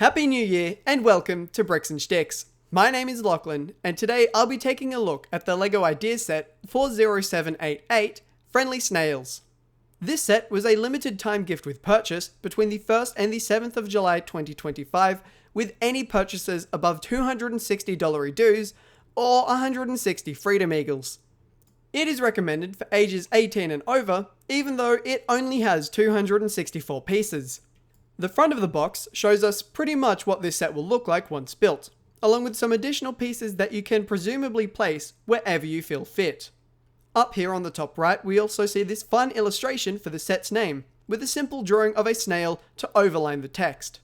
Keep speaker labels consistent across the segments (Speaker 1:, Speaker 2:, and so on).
Speaker 1: Happy New Year and welcome to BricksNShticks. My name is Lachlan and today I'll be taking a look at the LEGO Ideas Set 40788 Friendly Snails. This set was a limited time gift with purchase between the 1st and the 7th of July 2025 with any purchases above $260 dues or 160 Freedom Eagles. It is recommended for ages 18 and over, even though it only has 264 pieces. The front of the box shows us pretty much what this set will look like once built, along with some additional pieces that you can presumably place wherever you feel fit. Up here on the top right, we also see this fun illustration for the set's name, with a simple drawing of a snail to overline the text.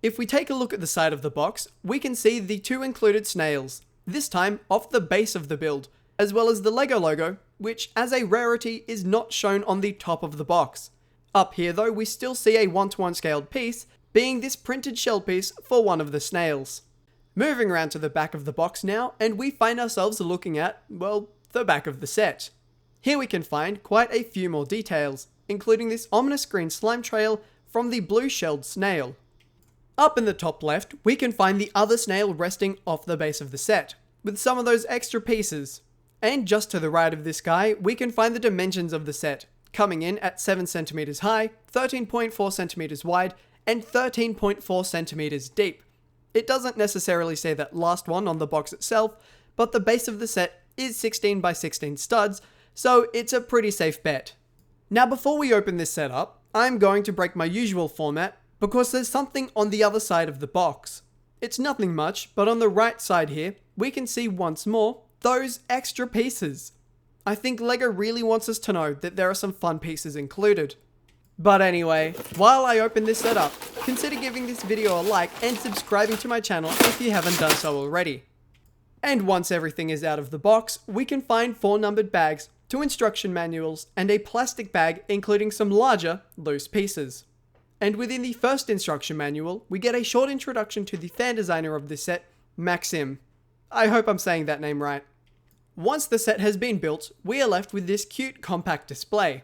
Speaker 1: If we take a look at the side of the box, we can see the two included snails, this time off the base of the build, as well as the LEGO logo, which as a rarity is not shown on the top of the box. Up here though, we still see a 1:1 scaled piece, being this printed shell piece for one of the snails. Moving around to the back of the box now, and we find ourselves looking at, well, the back of the set. Here we can find quite a few more details, including this ominous green slime trail from the blue-shelled snail. Up in the top left, we can find the other snail resting off the base of the set, with some of those extra pieces. And just to the right of this guy, we can find the dimensions of the set, coming in at 7 cm high, 13.4 cm wide, and 13.4 cm deep. It doesn't necessarily say that last one on the box itself, but the base of the set is 16 by 16 studs, so it's a pretty safe bet. Now before we open this set up, I'm going to break my usual format because there's something on the other side of the box. It's nothing much, but on the right side here, we can see once more those extra pieces. I think LEGO really wants us to know that there are some fun pieces included. But anyway, while I open this set up, consider giving this video a like and subscribing to my channel if you haven't done so already. And once everything is out of the box, we can find 4 numbered bags, 2 instruction manuals, and a plastic bag including some larger, loose pieces. And within the first instruction manual, we get a short introduction to the fan designer of this set, Maxim. I hope I'm saying that name right. Once the set has been built, we are left with this cute compact display.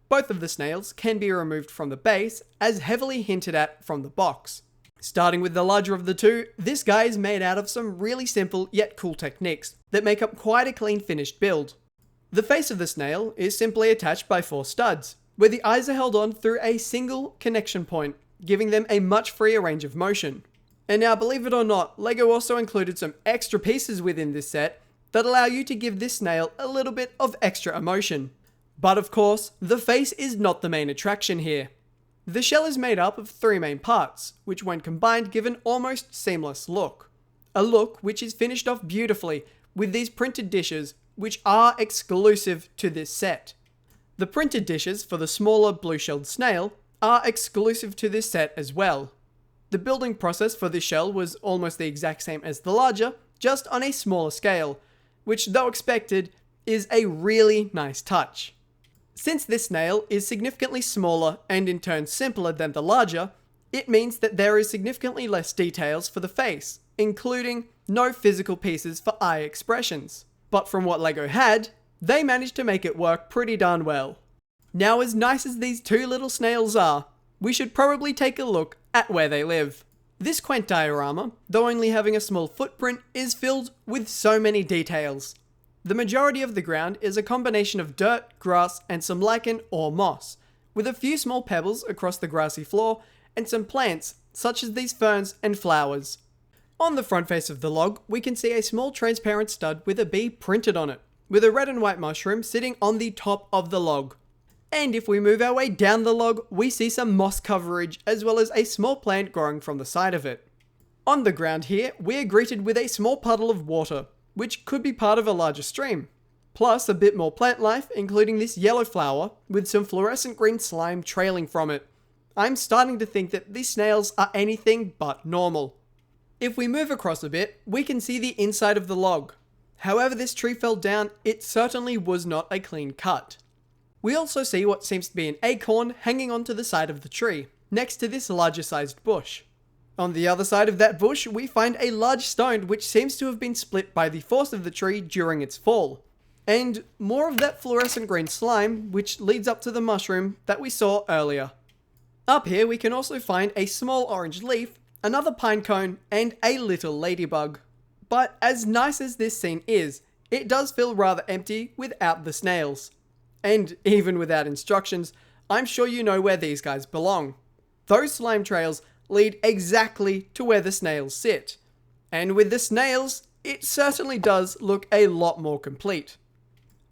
Speaker 1: Both of the snails can be removed from the base, as heavily hinted at from the box. Starting with the larger of the two, this guy is made out of some really simple yet cool techniques that make up quite a clean finished build. The face of the snail is simply attached by 4 studs, where the eyes are held on through a single connection point, giving them a much freer range of motion. And now believe it or not, LEGO also included some extra pieces within this set that allow you to give this snail a little bit of extra emotion. But of course, the face is not the main attraction here. The shell is made up of 3 main parts, which when combined give an almost seamless look. A look which is finished off beautifully with these printed dishes, which are exclusive to this set. The printed dishes for the smaller blue-shelled snail are exclusive to this set as well. The building process for this shell was almost the exact same as the larger, just on a smaller scale, which though expected, is a really nice touch. Since this snail is significantly smaller and in turn simpler than the larger, it means that there is significantly less details for the face, including no physical pieces for eye expressions. But from what LEGO had, they managed to make it work pretty darn well. Now as nice as these 2 little snails are, we should probably take a look at where they live. This quaint diorama, though only having a small footprint, is filled with so many details. The majority of the ground is a combination of dirt, grass, and some lichen or moss, with a few small pebbles across the grassy floor and some plants, such as these ferns and flowers. On the front face of the log, we can see a small transparent stud with a bee printed on it, with a red and white mushroom sitting on the top of the log. And if we move our way down the log, we see some moss coverage as well as a small plant growing from the side of it. On the ground here, we are greeted with a small puddle of water, which could be part of a larger stream. Plus a bit more plant life, including this yellow flower with some fluorescent green slime trailing from it. I'm starting to think that these snails are anything but normal. If we move across a bit, we can see the inside of the log. However this tree fell down, it certainly was not a clean cut. We also see what seems to be an acorn hanging onto the side of the tree, next to this larger sized bush. On the other side of that bush, we find a large stone which seems to have been split by the force of the tree during its fall. And more of that fluorescent green slime, which leads up to the mushroom that we saw earlier. Up here we can also find a small orange leaf another pine cone, and a little ladybug. But as nice as this scene is, it does feel rather empty without the snails. And even without instructions, I'm sure you know where these guys belong. Those slime trails lead exactly to where the snails sit. And with the snails, it certainly does look a lot more complete.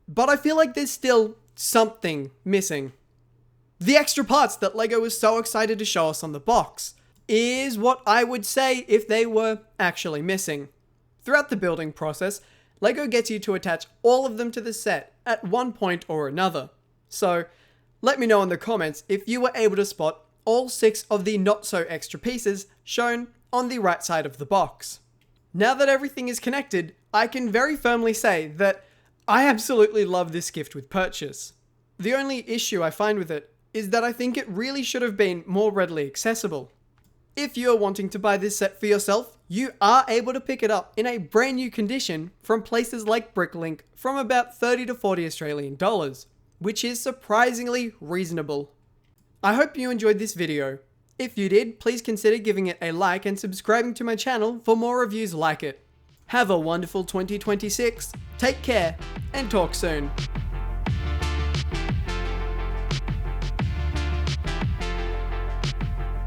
Speaker 1: But I feel like there's still something missing. The extra parts that LEGO was so excited to show us on the box is what I would say if they were actually missing. Throughout the building process, LEGO gets you to attach all of them to the set at one point or another. So let me know in the comments if you were able to spot all 6 of the not so extra pieces shown on the right side of the box. Now that everything is connected, I can very firmly say that I absolutely love this gift with purchase. The only issue I find with it is that I think it really should have been more readily accessible. If you are wanting to buy this set for yourself, you are able to pick it up in a brand new condition from places like Bricklink from about 30 to 40 Australian dollars, which is surprisingly reasonable. I hope you enjoyed this video. If you did, please consider giving it a like and subscribing to my channel for more reviews like it. Have a wonderful 2026, take care, and talk soon.